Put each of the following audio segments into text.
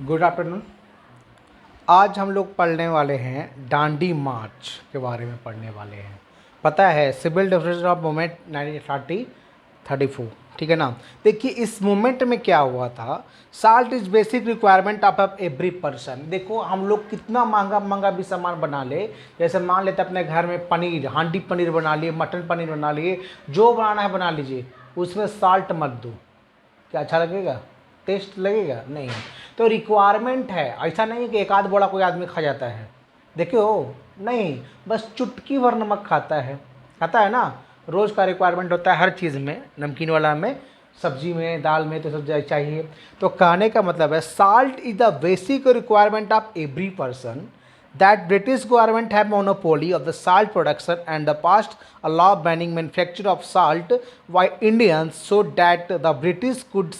Good afternoon. आज हम लोग पढ़ने वाले हैं दांडी मार्च के बारे में पढ़ने वाले हैं। पता है सिविल डिफरेंस ऑफ मूवमेंट 1934, ठीक है ना। देखिए इस मूवमेंट में क्या हुआ था, salt is basic requirement of every person. देखो हम लोग कितना महंगा महंगा भी सामान बना ले, जैसे मान लेते अपने घर में पनीर, हांडी पनीर बना लिए, मटन पनीर बना लिए, जो बनाना है बना लीजिए, उसमें साल्ट मत दो। क्या अच्छा लगेगा? टेस्ट लगेगा? नहीं। तो रिक्वायरमेंट है, ऐसा नहीं है कि एक आध बोला कोई आदमी खा जाता है। देखियो नहीं, बस चुटकी भर नमक खाता है ना। रोज़ का रिक्वायरमेंट होता है हर चीज़ में, नमकीन वाला में, सब्जी में, दाल में, तो सब चाहिए। तो कहने का मतलब है salt is the basic requirement of every person that British government have monopoly of the salt production and the past allow banning manufacture of salt by Indians so that the British could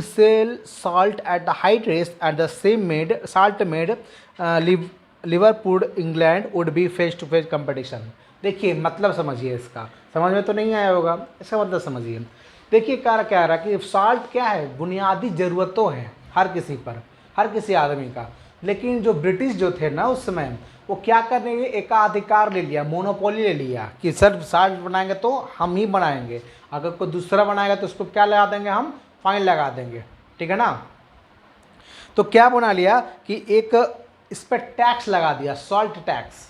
sell salt at the high rates and the same made Liverpool England would be face to face competition। देखिए मतलब समझिए, इसका समझ में तो नहीं आया होगा, इसका मतलब समझिए। देखिए क्या रहा कि साल्ट क्या है, बुनियादी ज़रूरतों हैं हर किसी पर, हर किसी आदमी का। लेकिन जो ब्रिटिश जो थे ना उस समय, वो क्या करने के एकाधिकार ले लिया, मोनोपोली ले लिया कि सर साल्ट बनाएंगे तो हम ही बनाएंगे, अगर कोई दूसरा बनाएगा तो उसको क्या लगा देंगे, हम फाइन लगा देंगे, ठीक है ना। तो क्या बना लिया कि एक इस पर टैक्स लगा दिया, सॉल्ट टैक्स,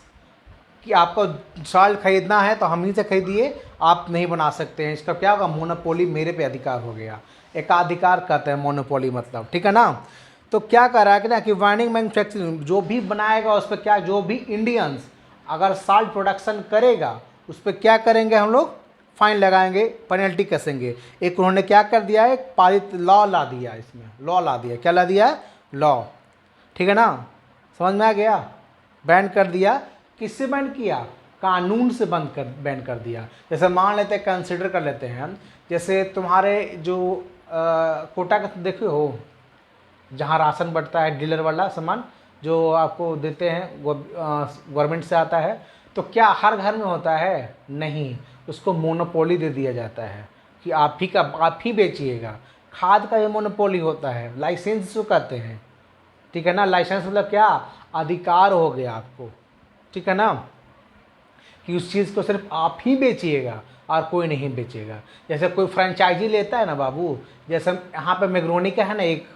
कि आपको साल्ट खरीदना है तो हम ही से खरीदिए, आप नहीं बना सकते हैं। इसका क्या होगा, मोनोपोली मेरे पे अधिकार हो गया। एकाधिकार कहते हैं मोनोपोली मतलब, ठीक है ना। तो क्या कर रहा है कि ना कि वाइनिंग मैन्युफैक्चरिंग जो भी बनाएगा उस पर क्या, जो भी इंडियंस अगर साल्ट प्रोडक्शन करेगा उस पर क्या करेंगे, हम लोग फाइन लगाएंगे, पेनल्टी कसेंगे। एक उन्होंने क्या कर दिया है, एक पारित लॉ ला दिया, इसमें लॉ ला दिया। क्या ला दिया? लॉ, ठीक है ना, समझ में आ गया। बैन कर दिया। किससे बैन किया? कानून से बैन कर दिया। जैसे मान लेते हैं, कंसिडर कर लेते हैं हम, जैसे तुम्हारे जो कोटा का देखे हो, जहाँ राशन बढ़ता है, डीलर वाला सामान जो आपको देते हैं, गवर्नमेंट से आता है, तो क्या हर घर में होता है? नहीं, उसको मोनोपोली दे दिया जाता है कि आप ही बेचिएगा। खाद का ये मोनोपोली होता है, लाइसेंस जो कहते हैं, ठीक है ना। लाइसेंस मतलब क्या, अधिकार हो गया आपको, ठीक है ना, कि उस चीज़ को सिर्फ आप ही बेचिएगा और कोई नहीं बेचेगा। जैसे कोई फ्रेंचाइजी लेता है ना बाबू, जैसे यहाँ पे मैक्रोनी का है ना एक,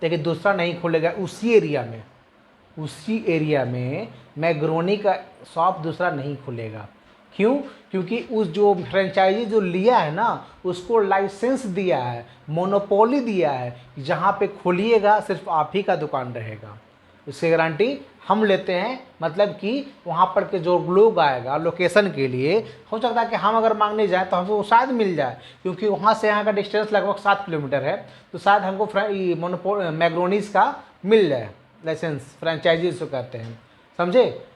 लेकिन दूसरा नहीं खुलेगा उसी एरिया में मैक्रोनी का शॉप दूसरा नहीं खुलेगा। क्यों? क्योंकि उस जो फ्रेंचाइजी जो लिया है ना, उसको लाइसेंस दिया है, मोनोपोली दिया है, जहाँ पे खोलिएगा सिर्फ आप ही का दुकान रहेगा। इसकी गारंटी हम लेते हैं, मतलब कि वहाँ पर के जो लोग आएगा लोकेशन के लिए, हो सकता है कि हम अगर मांगने जाएँ तो हमको शायद मिल जाए, क्योंकि वहाँ से यहाँ का डिस्टेंस लगभग 7 किलोमीटर है, तो शायद हमको मैक्रोनीज का मिल जाए लाइसेंस, फ्रेंचाइजीज जो कहते हैं, समझे।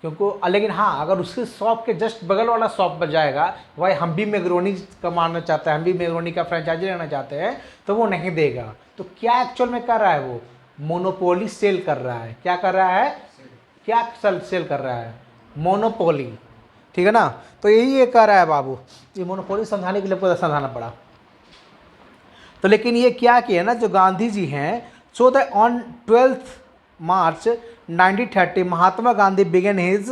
क्योंकि लेकिन हाँ, अगर उसके शॉप के जस्ट बगल वाला शॉप पर जाएगा, भाई हम भी मैक्रोनी का मारना चाहते हैं, हम भी मैक्रोनी का फ्रेंचाइजी लेना चाहते हैं, तो वो नहीं देगा। तो क्या एक्चुअल में कर रहा है वो, मोनोपोली सेल कर रहा है। क्या कर रहा है? क्या सेल कर रहा है? मोनोपोली, ठीक है ना। तो यही ये कर रहा है बाबू, ये मोनोपोली समझाने के लिए पूरा समझाना पड़ा। तो लेकिन ये क्या किया ना, जो गांधी जी हैं, so the on 12 March 1930 Mahatma Gandhi began his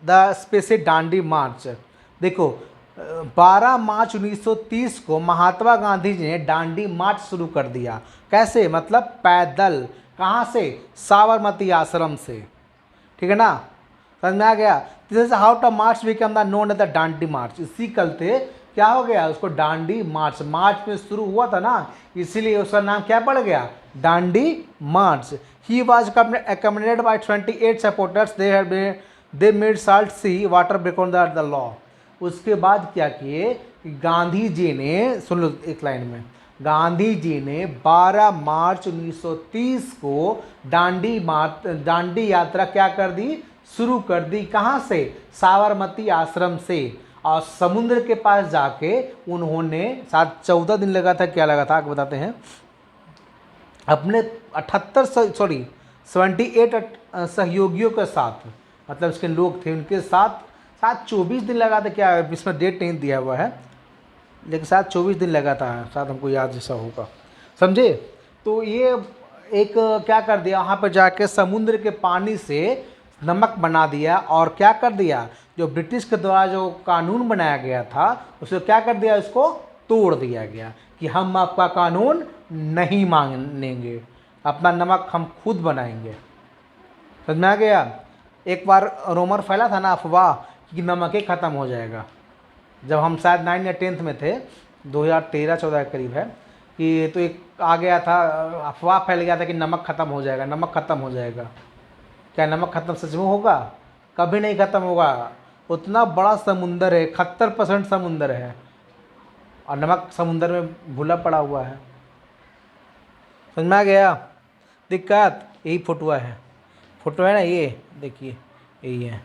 the special Dandi march. देखो 12 मार्च 1930 को महात्मा गांधी जी ने दांडी मार्च शुरू कर दिया। कैसे? मतलब पैदल। कहाँ से? साबरमती आश्रम से, ठीक है ना, समझ में आ गया। This is how the march became the known as the Dandi march. इसी कलते क्या हो गया, उसको दांडी मार्च, मार्च में शुरू हुआ था ना, इसीलिए उसका नाम क्या पड़ गया, Dandi march. He was accommodated by 28 supporters, they made salt sea water become the law. उसके बाद क्या किए, गांधी जी ने, सुन लो एक लाइन में, गांधी जी ने 12 मार्च 1930 को दांडी यात्रा क्या कर दी, शुरू कर दी। कहाँ से? साबरमती आश्रम से। और समुद्र के पास जाके उन्होंने 14 दिन लगा था, क्या लगा था आपको बताते हैं, अपने 78 सहयोगियों के साथ, मतलब इसके लोग थे उनके साथ 24 दिन लगा था। क्या इसमें डेट नहीं दिया हुआ है, लेकिन शायद 24 दिन लगा था, शायद हमको याद जैसा होगा, समझे। तो ये एक क्या कर दिया, वहाँ पर जाके समुद्र के पानी से नमक बना दिया, और क्या कर दिया, जो ब्रिटिश के द्वारा जो कानून बनाया गया था उसे क्या कर दिया, उसको तोड़ दिया गया कि हम आपका कानून नहीं मानेंगे, अपना नमक हम खुद बनाएंगे। समझ में आ गया। एक बार रोमर फैला था ना अफवाह कि नमक ही ख़त्म हो जाएगा, जब हम शायद 9 या 10th में थे, 2013-14 के करीब है, कि तो एक आ गया था, अफवाह फैल गया था कि नमक ख़त्म हो जाएगा, नमक ख़त्म हो जाएगा। क्या नमक ख़त्म सच में होगा? कभी नहीं ख़त्म होगा। उतना बड़ा समुंदर है, 71% समुंदर है, और नमक समुंदर में घुला पड़ा हुआ है। समझ में आ गया दिक्कत? यही फोटो है, फोटो है ना, ये देखिए यही है,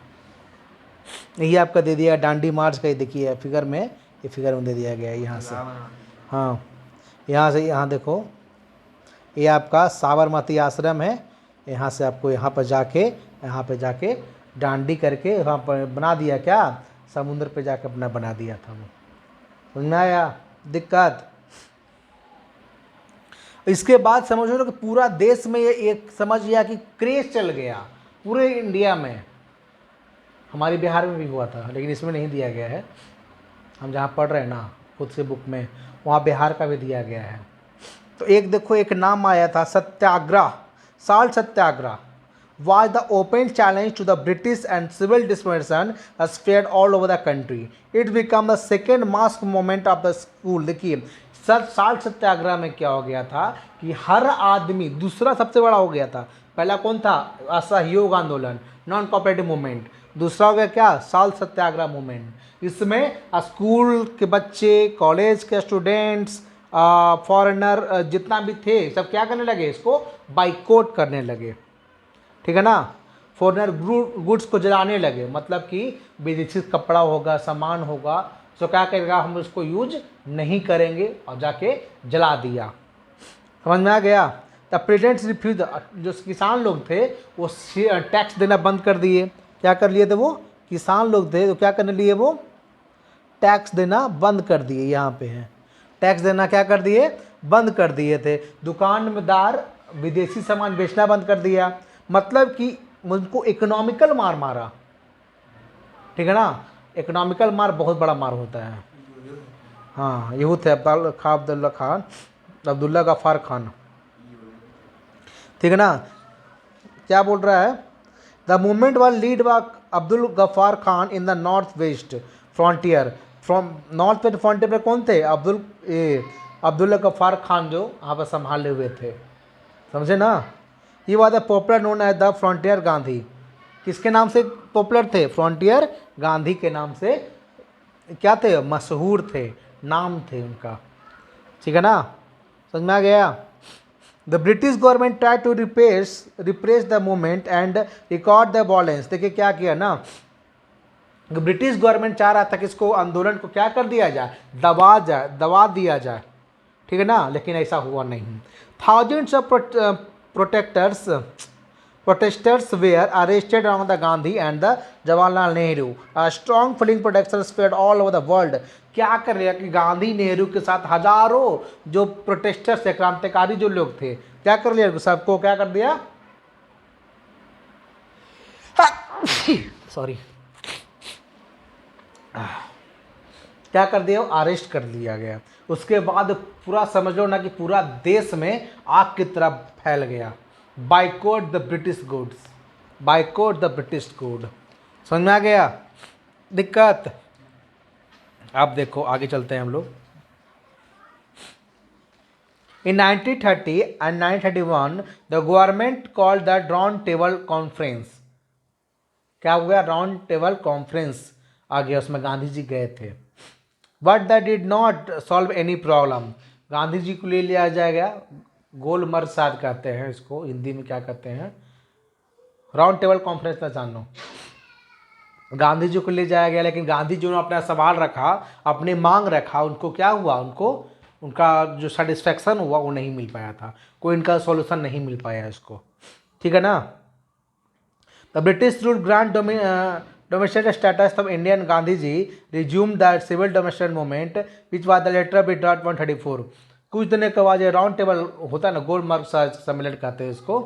यही आपका दे दिया डांडी मार्च का, ये देखिए फिगर में, ये फिगर में दे दिया गया है यहाँ से। हाँ, यहाँ से यहाँ देखो, ये आपका साबरमती आश्रम है, यहाँ से आपको यहाँ पर जाके डांडी करके वहाँ पर बना दिया, क्या समुद्र पे जाके अपना बना दिया था वो। समझ में आया दिक्कत? इसके बाद समझ लो कि पूरा देश में ये एक समझ लिया कि क्रेज चल गया पूरे इंडिया में। हमारे बिहार में भी हुआ था, लेकिन इसमें नहीं दिया गया है, हम जहाँ पढ़ रहे हैं ना खुद से बुक में, वहाँ बिहार का भी दिया गया है। तो एक देखो, एक नाम आया था Satyagraha, salt Satyagraha was the open challenge to the British and civil disorganization has spread all over the country. It became the second mass movement of the school. देखिए साल्ट सत्याग्रह में क्या हो गया था कि हर आदमी, दूसरा सबसे बड़ा हो गया था, पहला कौन था, असहयोग आंदोलन, नॉन कोऑपरेटिव मूवमेंट, दूसरा हो गया क्या, साल्ट सत्याग्रह मूवमेंट। इसमें स्कूल के बच्चे, कॉलेज के स्टूडेंट्स, फॉरेनर जितना भी थे, सब क्या करने लगे, इसको बाइकआउट करने लगे, ठीक है ना। फॉरेनर गुड्स को जलाने लगे, मतलब कि विदेशी कपड़ा होगा, सामान होगा, तो क्या करेगा, हम उसको यूज नहीं करेंगे, और जाके जला दिया। समझ में आ गया। द प्रेजेंट्स रिफ्यूज, जो किसान लोग थे वो टैक्स देना बंद कर दिए। क्या कर लिए थे वो किसान लोग थे, तो क्या करने लिए, वो टैक्स देना बंद कर दिए। यहाँ पे है, टैक्स देना क्या कर दिए, बंद कर दिए थे। दुकानदार विदेशी सामान बेचना बंद कर दिया, मतलब कि उनको इकोनॉमिकल मार मारा, ठीक है ना। इकोनॉमिकल मार बहुत बड़ा मार होता है। हाँ, यहू थे अब्दुल्ला गफ्फार खान, ठीक है ना। क्या बोल रहा है, the movement was lead by Abdul Gaffar Khan in the North West Frontier. From North West Frontier में कौन थे, अब्दुल्ला गफ्फार खान, जो वहाँ पर संभाले हुए थे, समझे ना। He was the popular known as the frontier Gandhi. किसके नाम से पॉपुलर थे, फ्रंटियर गांधी के नाम से क्या थे, मशहूर थे, नाम थे उनका, ठीक है ना। समझ में आ गया। The British government try to repress the movement and record the violence. देखिए क्या किया ना, ब्रिटिश गवर्नमेंट चाह रहा था कि इसको आंदोलन को क्या कर दिया जाए, दबा दिया जाए, ठीक है ना, लेकिन ऐसा हुआ नहीं। Thousands of protesters were arrested around the Gandhi and the Jawaharlal Nehru. A strong feeling protection spread all over the world. क्या कर रहे हैं कि गांधी नेहरू के साथ हजारों जो प्रोटेस्टर्स थे, क्रांतिकारी जो लोग थे, क्या कर लिया, सबको क्या कर दिया, सॉरी, क्या कर दिया, अरेस्ट कर लिया गया। उसके बाद पूरा समझ लो ना कि पूरा देश में आग की तरह फैल गया, boycott the British goods, boycott the British good. समझ में आ गया दिक्कत। अब देखो आगे चलते हैं हम लोग। इन 1930 and 1931 the government called the round table conference. क्या हो गया, राउंड टेबल कॉन्फ्रेंस आ गया, उसमें गांधी जी गए थे। But that did not solve any problem. Gandhi ji को ले लिया जाएगा, गोल मर्द साध कहते हैं इसको, हिंदी में क्या कहते हैं, राउंड टेबल कॉन्फ्रेंस में जान लो। गांधी जी को ले जाया गया, लेकिन गांधी जी ने अपना सवाल रखा, अपनी मांग रखा, उनको क्या हुआ, उनको उनका जो सेटिस्फैक्शन हुआ वो नहीं मिल पाया था, कोई इनका सॉल्यूशन नहीं मिल पाया इसको, ठीक है ना। The British rule grant domestic status of Indian Gandhi ji resumed the civil domestic movement which was the later withdrawn 134। कुछ दिनों के बाद ये राउंड टेबल होता है ना, गोलमार्ग सम्मेलन कहते हैं इसको,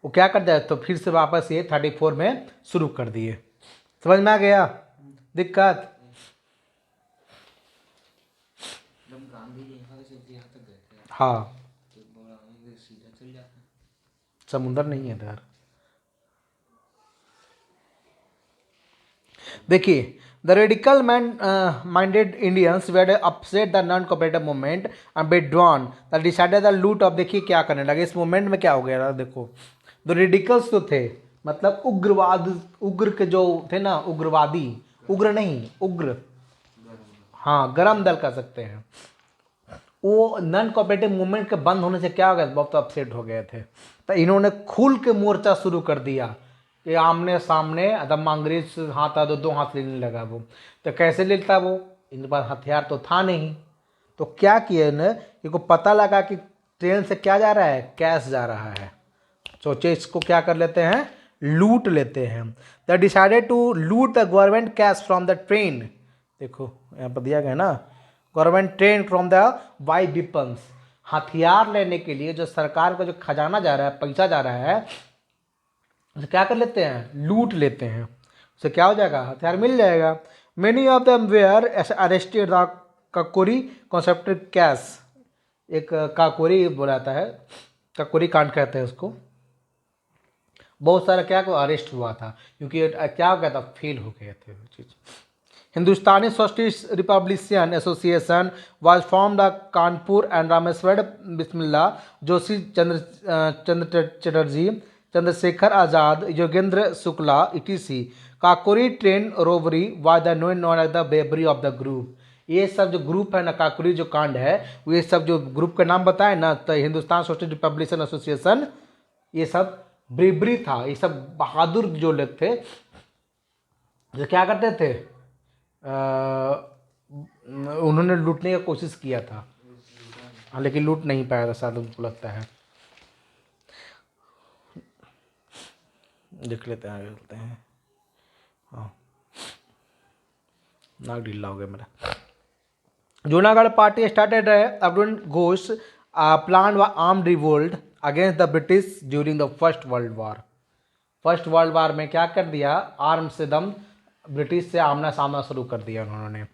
वो क्या कर दिया, तो फिर से वापस ये 34 में शुरू कर दिए। समझ में आ गया दिक्कत? हाँ, समुंदर नहीं है इधर। देखिए, the radical minded Indians wade upset the non cooperative movement and withdrawn the decided the loot off. देखिए क्या करने लगे इस मूवमेंट में, क्या हो गया देखो, द रेडिकल्स तो थे, मतलब उग्रवाद, उग्र के जो थे ना, उग्रवादी, उग्र नहीं उग्र, हाँ गरम दल कह सकते हैं, वो नॉन कोऑपरेटिव मूवमेंट के बंद होने से क्या हो गया, बहुत अपसेट हो गए थे। तो इन्होंने खुल के मोर्चा शुरू कर दिया कि आमने सामने, एकदम अंग्रेज हाथ दो दो हाथ लेने लगा वो। तो कैसे लेता वो, इनके पास हथियार तो था नहीं। तो क्या किया इन्हें, इनको पता लगा कि ट्रेन से क्या जा रहा है, कैश जा रहा है, सोचे इसको क्या कर लेते हैं, लूट लेते हैं। The decided to loot the government cash from the train. देखो यहाँ पर दिया गया ना, government train from the buy weapons, हथियार लेने के लिए जो सरकार का जो खजाना जा रहा है, पैसा जा रहा है, उसे क्या कर लेते हैं, लूट लेते हैं। उसे क्या हो जाएगा, हथियार मिल जाएगा। Many of them were arrested the Kakori conspiracy case. एक काकोरी बोलाता है, काकोरी कांड कहते हैं उसको। बहुत सारा क्या को अरेस्ट हुआ था, क्योंकि क्या हो गया था, फेल हो गए थे वो चीज़। Hindustani socialist republican association was formed the Kanpur and Rameshwar Bismil Joshi, Chandra Chatterjee, Chandrashekhar Azad, Yogendra Shukla etc. Kakori train robbery was the known as the bravery of the group. ये सब जो ग्रुप है ना, काकोरी जो कांड है, ये सब जो ग्रुप का नाम बताए ना, तो हिंदुस्तान सोशलिस्ट रिपब्लिशियन एसोसिएशन, ये सब ब्रेबरी था। ये सब बहादुर जो लोग थे, जो क्या करते थे, उन्होंने लूटने की कोशिश किया था, लेकिन लूट नहीं पाया था शायद, उनको लगता है। देख लेते हैं, आगे चलते हैं। हाँ, नाक ढीला हो गया मेरा। Junagadh party started Arun Ghosh plan arm revolt against the British during the first world war. First world war में क्या कर दिया, आर्म से दम ब्रिटिश से आमना सामना शुरू कर दिया उन्होंने।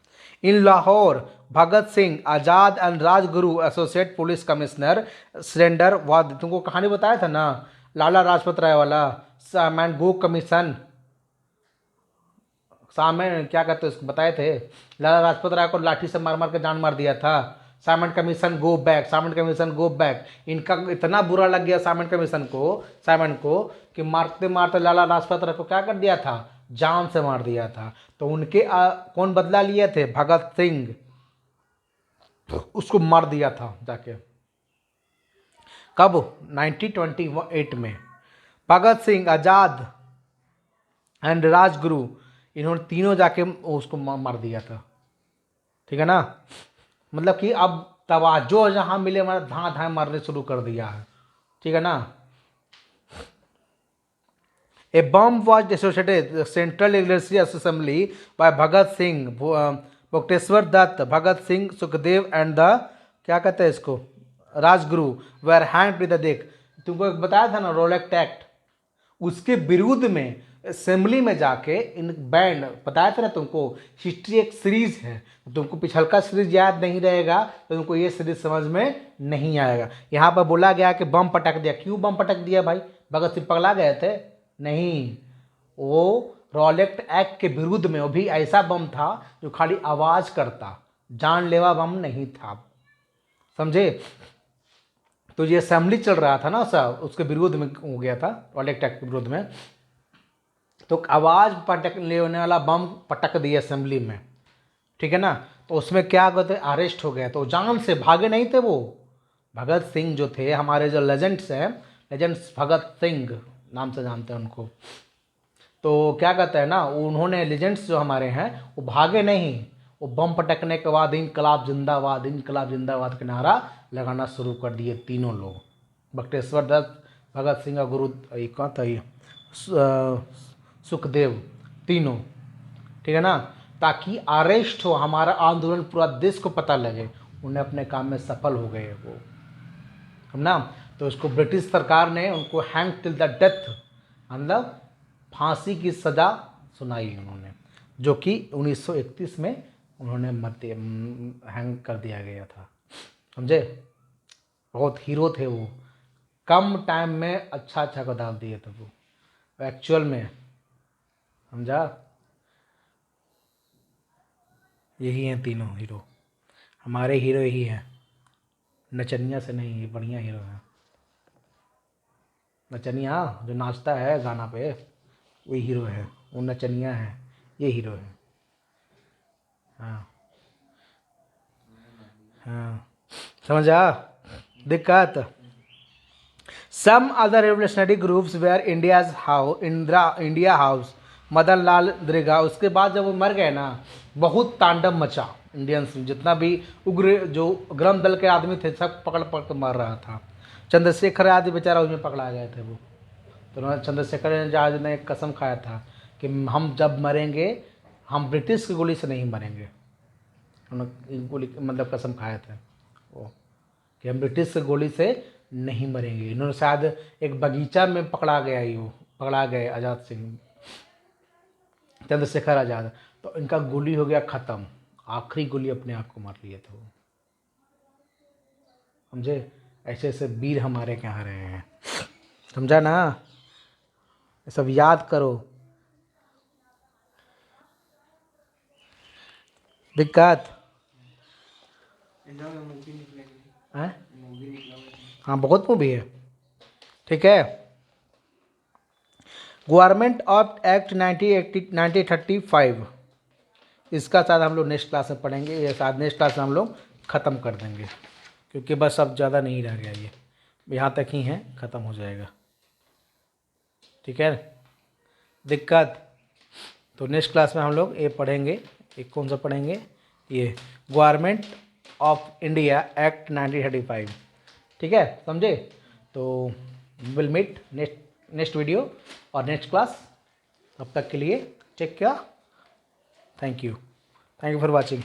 In Lahore Bhagat Singh Azad and Rajguru associate police commissioner Saunders वाद। तुमको कहानी बताया था ना, लाला लाजपत राय वाला, सामन गो कमीशन, सामन क्या कहते हैं उसको, बताए थे, लाला लाजपत राय को लाठी से मार मार के जान मार दिया था। सामन कमीशन गो बैक, सामन कमीशन गो बैक। इनका इतना बुरा लग गया सामन कमीशन को, सामन को, कि मारते मारते लाला लाजपत राय को क्या कर दिया था, जान से मार दिया था। तो उनके कौन बदला लिए थे, भगत सिंह, उसको मार दिया था जाके। कब, 1928 में। भगत सिंह, आज़ाद एंड राजगुरु, इन्होंने तीनों जाके उसको मार दिया था। ठीक है ना, मतलब कि अब तवाजो जहाँ मिले हमारा धाँ धाँ मारने शुरू कर दिया है। ठीक है ना। A bomb was associated central legislative assembly by Bhagat Singh, Batukeshwar Dutt, Bhagat Singh, Sukhdev and the क्या कहते हैं इसको, Rajguru were hanged with the. देख, तुमको एक बताया था ना रोलेक्ट एक्ट, उसके विरुद्ध में असेंबली में जाके इन बैंड, बताया था ना तुमको, हिस्ट्री एक सीरीज है, तुमको पिछलका सीरीज याद नहीं रहेगा तो तुमको ये सीरीज समझ में नहीं आएगा। यहाँ पर बोला गया कि बम पटक दिया। क्यों बम पटक दिया भाई, भगत सिंह पगला गए थे? नहीं, वो रोलेक्ट एक्ट के विरुद्ध में, वो भी ऐसा बम था जो खाली आवाज करता, जानलेवा बम नहीं था, समझे। तो ये असेंबली चल रहा था ना सब, उसके विरोध में हो गया था, रोलेक्ट एक्ट के विरोध में। तो आवाज पटक लेने वाला बम पटक दिया असेंबली में। ठीक है ना। तो उसमें क्या कहते, अरेस्ट हो गए। तो जान से भागे नहीं थे वो। भगत सिंह जो थे, हमारे जो लेजेंड्स हैं, लेजेंड्स भगत सिंह नाम से जानते हैं उनको। तो क्या कहते हैं ना, उन्होंने लेजेंड्स जो हमारे हैं वो भागे नहीं, वो बम पटकने के बाद इनकलाब जिंदाबाद, इनकलाब जिंदाबाद के नारा लगाना शुरू कर दिए तीनों लोग, बक्टेश्वर दत्त, भगत सिंह और गुरु कहाँ था ये, सुखदेव, तीनों। ठीक है ना। ताकि अरेस्ट हो, हमारा आंदोलन पूरा देश को पता लगे। उन्हें अपने काम में सफल हो गए वो, हम ना। तो उसको ब्रिटिश सरकार ने उनको हैंग टिल द डेथ, मतलब फांसी की सज़ा सुनाई उन्होंने, जो कि 1931 में उन्होंने हैंग कर दिया गया था, समझे। बहुत हीरो थे वो, कम टाइम में अच्छा अच्छा को डाल दिए थे वो एक्चुअल में, समझा। यही हैं तीनों हीरो, हमारे हीरो यही हैं, नचनिया से नहीं, ये बढ़िया हीरो है। नचनिया जो नाचता है गाना पे, वही हीरो है, वो नचनिया है, ये हीरो है। हाँ हाँ, समझा दिक्कत। Some other revolutionary groups were India house Madan Lal Dhingra. उसके बाद जब वो मर गए ना, बहुत तांडव मचा इंडियंस में, जितना भी उग्र जो उग्रम दल के आदमी थे सब पकड़ पकड़ के मार रहा था। चंद्रशेखर आदि बेचारा उसमें पकड़ा गए थे वो। तो उन्होंने चंद्रशेखर आजाद ने एक कसम खाया था कि हम जब मरेंगे हम ब्रिटिश की गोली से नहीं मरेंगे। उन्होंने गोली मतलब कसम खाया था वो कि हम ब्रिटिश की गोली से नहीं मरेंगे। इन्होंने शायद एक बगीचा में पकड़ा गया ही, वो पकड़ा गए आज़ाद सिंह, चंद्रशेखर आज़ाद। तो इनका गोली हो गया ख़त्म, आखिरी गोली अपने आप को मार लिए थे वो, समझे। ऐसे ऐसे वीर हमारे यहाँ रहे हैं, समझा ना। ये सब याद करो। दिक्कत है, हाँ बहुत मूवी है, ठीक है। गवर्नमेंट ऑफ एक्ट 1935, इसका शायद हम लोग नेक्स्ट क्लास में पढ़ेंगे, ये शायद नेक्स्ट क्लास में हम लोग ख़त्म कर देंगे, क्योंकि बस अब ज़्यादा नहीं रह गया, ये यहाँ तक ही है, ख़त्म हो जाएगा, ठीक है। दिक्कत। तो नेक्स्ट क्लास में हम लोग ये पढ़ेंगे, एक कौन सा पढ़ेंगे, ये गवर्नमेंट ऑफ इंडिया एक्ट 1935, ठीक है, समझे। तो विल मीट नेक्स्ट वीडियो और नेक्स्ट क्लास। तब तक के लिए take care, thank you for watching.